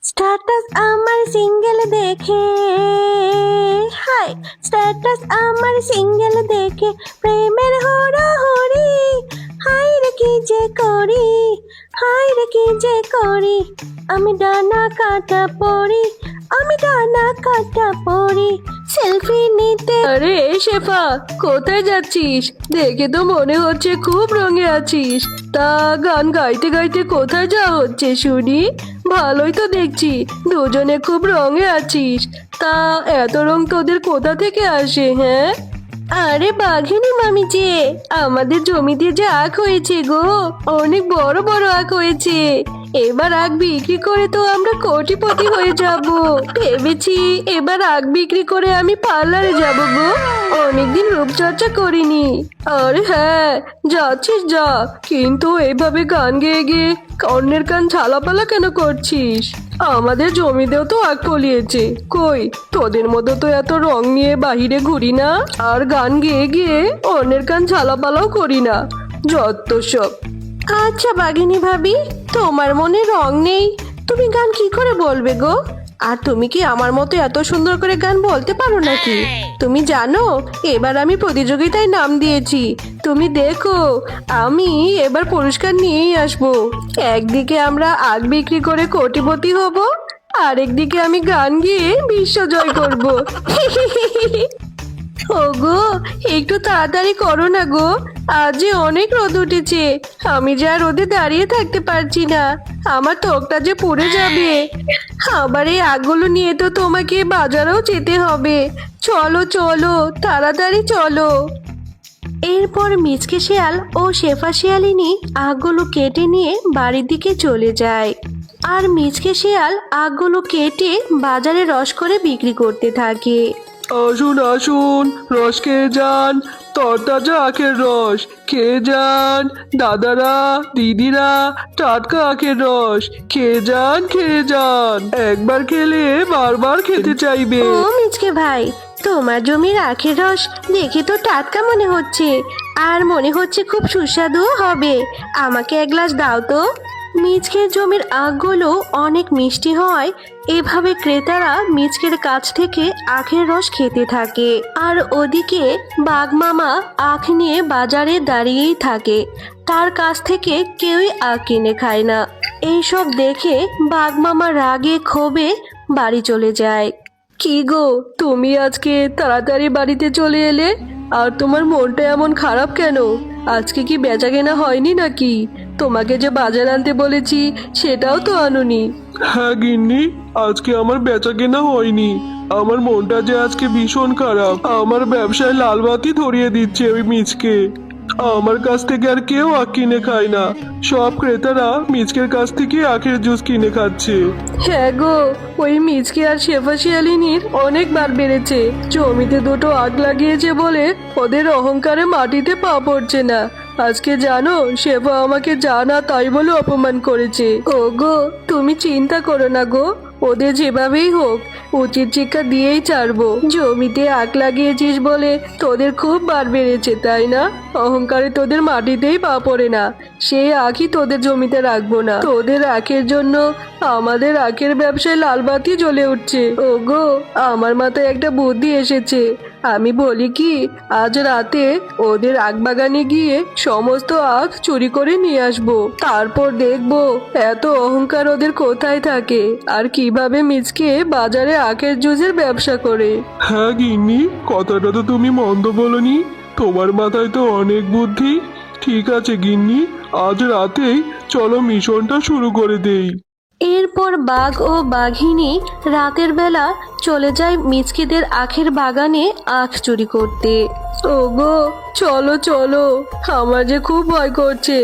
Status আমার single দেখে, high status আমার সিঙ্গেল দেখে প্রেমের হুড়োহুড়ি, হাই রে কি যে করি, হাই রে কি যে করি, আমি ডানা কাটা পড়ি, আমি ডানা কাটা পড়ি সেলফি নিতে। আরে শেফা, কোথায় যাচ্ছিস? দেখে তো মনে হচ্ছে খুব রঙে আছিস। তা গান গাইতে গাইতে কোথায় যাওয়া হচ্ছে শুনি? ভালোই তো দেখছি, দুজনে খুব রঙে আছিস। তা এত রং তোদের কোথা থেকে আসে? হ্যাঁ, আরে বাঘিনী মামি যে, আমাদের জমিতে যে আখ হয়েছে গো, অনেক বড় বড় আখ হয়েছে। এবার আখ বিক্রি করে তো আমরা কোটিপতি হয়ে যাব। ভেবেছি এবার আখ বিক্রি করে আমি পার্লারে যাব গো, অনেকদিন রূপচর্চা করিনি। আরে হ্যাঁ, যাচ্ছিস যা, কিন্তু এইভাবে গান গেয়ে গিয়ে অন্যের কান ঝালাপালা কেন করছিস? আমাদের জমিতেও তো আগ ফলিয়েছে, কই তোদের মতো তো এত রং নিয়ে বাহিরে ঘুরি না, আর গান গেয়ে গিয়ে অন্যের কান ঝালাপালাও করি না। যত সব। আচ্ছা বাঘিনী ভাবি, তোমার মনে রং নেই, তুমি গান কি করে বলবে গো? আর তুমি কি আমার মতো এত সুন্দর করে গান বলতে পারো নাকি? তুমি জানো এবার আমি প্রতিযোগিতায় নাম দিয়েছি, তুমি দেখো আমি এবার পুরস্কার নিয়েই আসবো। একদিকে আমরা আগ বিক্রি করে কোটিপতি হব, আরেকদিকে আমি গান গিয়ে বিশ্ব জয় করব। ওগো একটু তাড়াতাড়ি করো না গো, আজ যে অনেক রোদ উঠেছে, আমি যে আর রোদে দাঁড়িয়ে থাকতে পারছি না, আমার ত্বকটা যে পুড়ে যাবে। আবার এই আগগুলো নিয়ে তো তোমাকে বাজারেও যেতে হবে, চলো চলো তাড়াতাড়ি চলো। এরপর মিচকে শিয়াল ও শেফা শিয়ালিনী আগগুলো কেটে নিয়ে বাড়ির দিকে চলে যায়। আর মিচকে শিয়াল আগগুলো কেটে বাজারে রস করে বিক্রি করতে থাকে। আসুন আসুন, রস খেয়ে যান, তরতাজা আখের রস খেয়ে যান। দাদারা দিদিরা, টাটকা আখের রস খেয়ে যান, খেয়ে যান, একবার খেলে বারবার খেতে চাইবে। ও মিচকে ভাই, তোমার জমির আখের রস দেখে তো টাটকা মনে হচ্ছে, আর মনে হচ্ছে খুব সুস্বাদু হবে, আমাকে এক গ্লাস দাও তো। মিচকের জমির আখগুলো অনেক মিষ্টি হয়, এভাবে ক্রেতারা মিচকের কাছ থেকে আখের রস খেতে থাকে। আর ওদিকে বাঘ মামা আখ নিয়ে বাজারে দাঁড়িয়েই থাকে, তার কাছ থেকে কেউই আখ কিনে খায় না। এইসব দেখে বাঘ মামা রাগে ক্ষোভে বাড়ি চলে যায়। কি গো, তুমি আজকে তাড়াতাড়ি বাড়িতে চলে এলে, আর তোমার মনটা এমন খারাপ কেন? আজকে কি বেচা কেনা হয়নি নাকি? তোমাকে যে বাজার আনতে বলেছি সেটাও তো আনোনি। হ্যাঁ গিন্নি, আজকে আমার বেচা কেনা হয়নি। আমার মনটা যে আজকে ভীষণ খারাপ। আমার ব্যবসায় লাল বাতি ধরিয়ে দিচ্ছে ওই মিচকে। আমার কাছ থেকে আর কেউ আখ কিনে খায় না, সব ক্রেতারা মিচকের কাছ থেকে আখের জুস কিনে খাচ্ছে। হ্যাঁ গো, ওই মিচকে আর শেফা শিয়ালিনীর অনেক বার বেড়েছে। জমিতে দুটো আগ লাগিয়েছে বলে ওদের অহংকারে মাটিতে পা পড়ছে না। আজকে জানো, শেফা আমাকে যা না তাই বলে অপমান করেছে। ও গো, তুমি চিন্তা করো না গো, ওদের যেভাবেই হোক উচিত শিক্ষা দিয়েই ছাড়বো। জমিতে আখ লাগিয়েছিস বলে তোদের খুব বার বেড়েছে তাই না? অহংকারে তোদের মাটিতেই পা পড়ে না, সেই আখই তোদের জমিতে রাখবো না। তোদের আখের জন্য আমাদের আখের ব্যবসায় লালবাতি জ্বলে উঠছে। ওগো, আমার মাথায় একটা বুদ্ধি এসেছে। আমি বলি কি, আজ রাতে ওদের আখ বাগানে গিয়ে সমস্ত আখ চুরি করে নিয়ে আসবো, তারপর দেখবো এত অহংকার ওদের কোথায় থাকে, আর কিভাবে মিচকে বাজারে আখের জুসের ব্যবসা করে। হ্যাঁ গিন্নি, কথাটা তো তুমি মন্দ বলনি, তোমার মাথায় তো অনেক বুদ্ধি। ঠিক আছে গিন্নি, আজ রাতেই চলো মিশনটা শুরু করে দেই। এরপর বাঘ ও বাঘিনী রাতের বেলা চলে যায় মিচকেদের আখের বাগানে আখ চুরি করতে। ওগো, চলো চলো, আমার যে খুব ভয় করছে।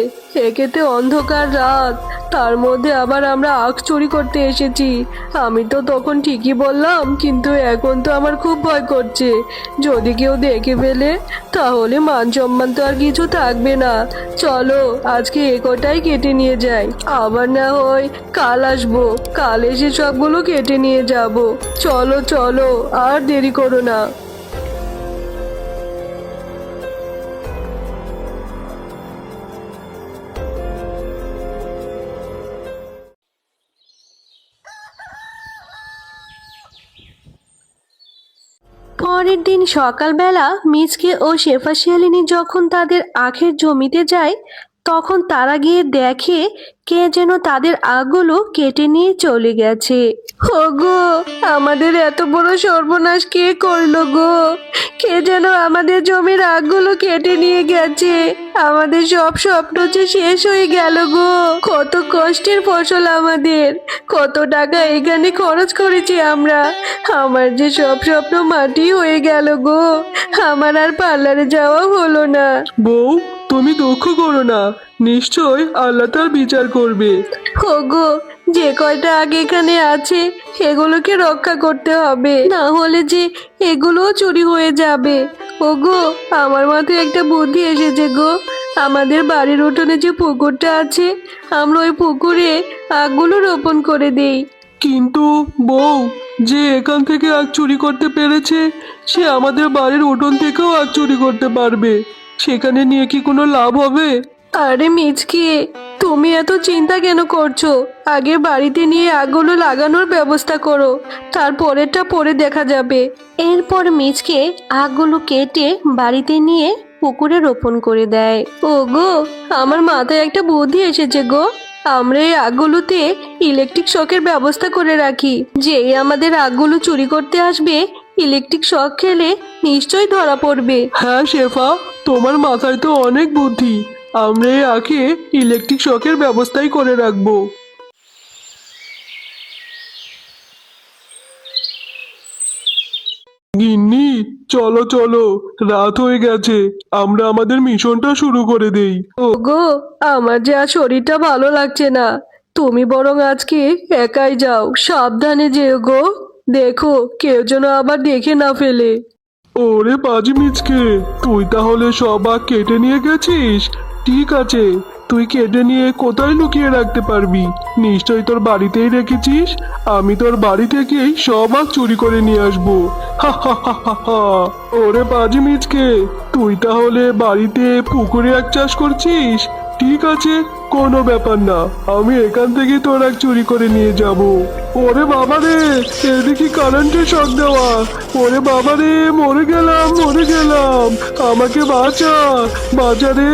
একেতে অন্ধকার রাত, তার মধ্যে আবার আমরা আখ চুরি করতে এসেছি। আমি তো তখন ঠিকই বললাম, কিন্তু এখন তো আমার খুব ভয় করছে। যদি কেউ দেখে ফেলে তাহলে মান সম্মান তো আর কিছু থাকবে না। চলো আজকে এ কটাই কেটে নিয়ে যাই, আবার না হয় কাল আসবো, কাল এসে সবগুলো কেটে নিয়ে যাব। চলো চলো, আর দেরি করো না। পরের দিন সকালবেলা মিচকে ও শেফা শিয়ালিনী যখন তাদের আখের জমিতে যায় তখন তারা গিয়ে দেখে কে যেন তাদের আখগুলো কেটে নিয়ে চলে গেছে। ওগো, আমাদের এত বড় সর্বনাশ কে করলো গো? কে যেন আমাদের জমির আখগুলো কেটে নিয়ে গেছে। আমাদের সব স্বপ্ন যে শেষ হয়ে গেল গো। কত কষ্টের ফসল আমাদের, কত টাকা এখানে খরচ করেছি আমরা। আমার যে সব স্বপ্ন মাটি হয়ে গেল গো। আমার আর পার্লারে যাওয়া হলো না। বউ, তুমি দুঃখ করো না, নিশ্চয় আল্লাহ তার বিচার করবে। ওগো, যে কয়টা আগে এখানে আছে এগুলোকে রক্ষা করতে হবে, না হলে যে এগুলোও চুরি হয়ে যাবে। ওগো, আমার মাথায় একটা বুদ্ধি এসেছে গো। আমাদের বাড়ির উঠোনে যে পুকুরটা আছে আমরা ওই পুকুরে আখগুলো রোপণ করে দেই। কিন্তু বউ, যে এখান থেকে আখ চুরি করতে পেরেছে সে আমাদের বাড়ির উঠোন থেকেও আখ চুরি করতে পারবে। সেখানে নিয়ে কি কোনো লাভ হবে? আরে মিচকে, তুমি এত চিন্তা কেন করছো? আগে বাড়িতে নিয়ে আগুলো লাগানোর ব্যবস্থা করো, তারপরেরটা পরে দেখা যাবে। এরপর মিচকে আগগুলো কেটে বাড়িতে নিয়ে পুকুরে রোপণ করে দেয়। ওগো, আমার মাথায় একটা বুদ্ধি এসেছে গো। আমরা এই আগগুলোতে ইলেকট্রিক শকের ব্যবস্থা করে রাখি। যেই আমাদের আগগুলো চুরি করতে আসবে ইলেকট্রিক শক খেলে নিশ্চয়ই ধরা পড়বে। হ্যাঁ শেফা, তোমার মাথায় তো অনেক বুদ্ধি। আমরা এই আখে ইলেকট্রিক শকের ব্যবস্থাই করে রাখবো। গিন্নি, চলো চলো, রাত হয়ে গেছে, আমরা আমাদের মিশনটা শুরু করে দেই। ওগো, আমার যে আর শরীরটা ভালো লাগছে না। তুমি বরং আজকে একাই যাও, সাবধানে যেও গো। দেখো কেউ যেন আবার দেখে না ফেলে। ওরে বাজি মিচকে, তুই তাহলে সব আখ কেটে নিয়ে গেছিস? ঠিক আছে, তুই কেটে নিয়ে কোথায় লুকিয়ে রাখতে পারবি? নিশ্চয়ই তোর বাড়িতেই রেখেছিস। আমি তোর বাড়ি থেকেই সব আখ চুরি করে নিয়ে আসবো। হা হা হা হা হা। ওরে বাজি মিচকে, তুই তাহলে বাড়িতে পুকুরে আখ চাষ করছিস? ঠিক আছে, কোনো ব্যাপার না, আমি এখান থেকে তোর আখ চুরি করে নিয়ে যাব। ওরে বাবা রে, এদিকে কারেন্টের শক দেওয়া। ওরে বাবা রে, মরে গেলাম মরে গেলাম, আমাকে বাঁচা বাঁচা রে,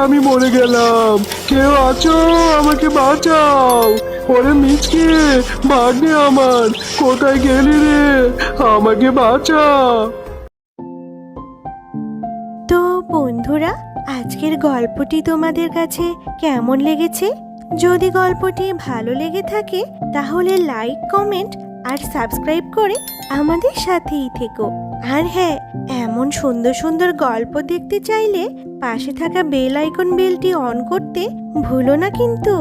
আমি মরে গেলাম। কেউ আছো, আমাকে বাঁচাও। ওরে মিচকে, ভাগ্নে আমার, কোথায় গেলি রে? আমাকে বাঁচা। তো বন্ধুরা, আজকের গল্পটি তোমাদের কাছে কেমন লেগেছে? যদি গল্পটি ভালো লেগে থাকে তাহলে লাইক, কমেন্ট আর সাবস্ক্রাইব করে আমাদের সাথেই থেকো। আর হ্যাঁ, এমন সুন্দর সুন্দর গল্প দেখতে চাইলে পাশে থাকা বেল আইকন বেলটি অন করতে ভুলো না কিন্তু।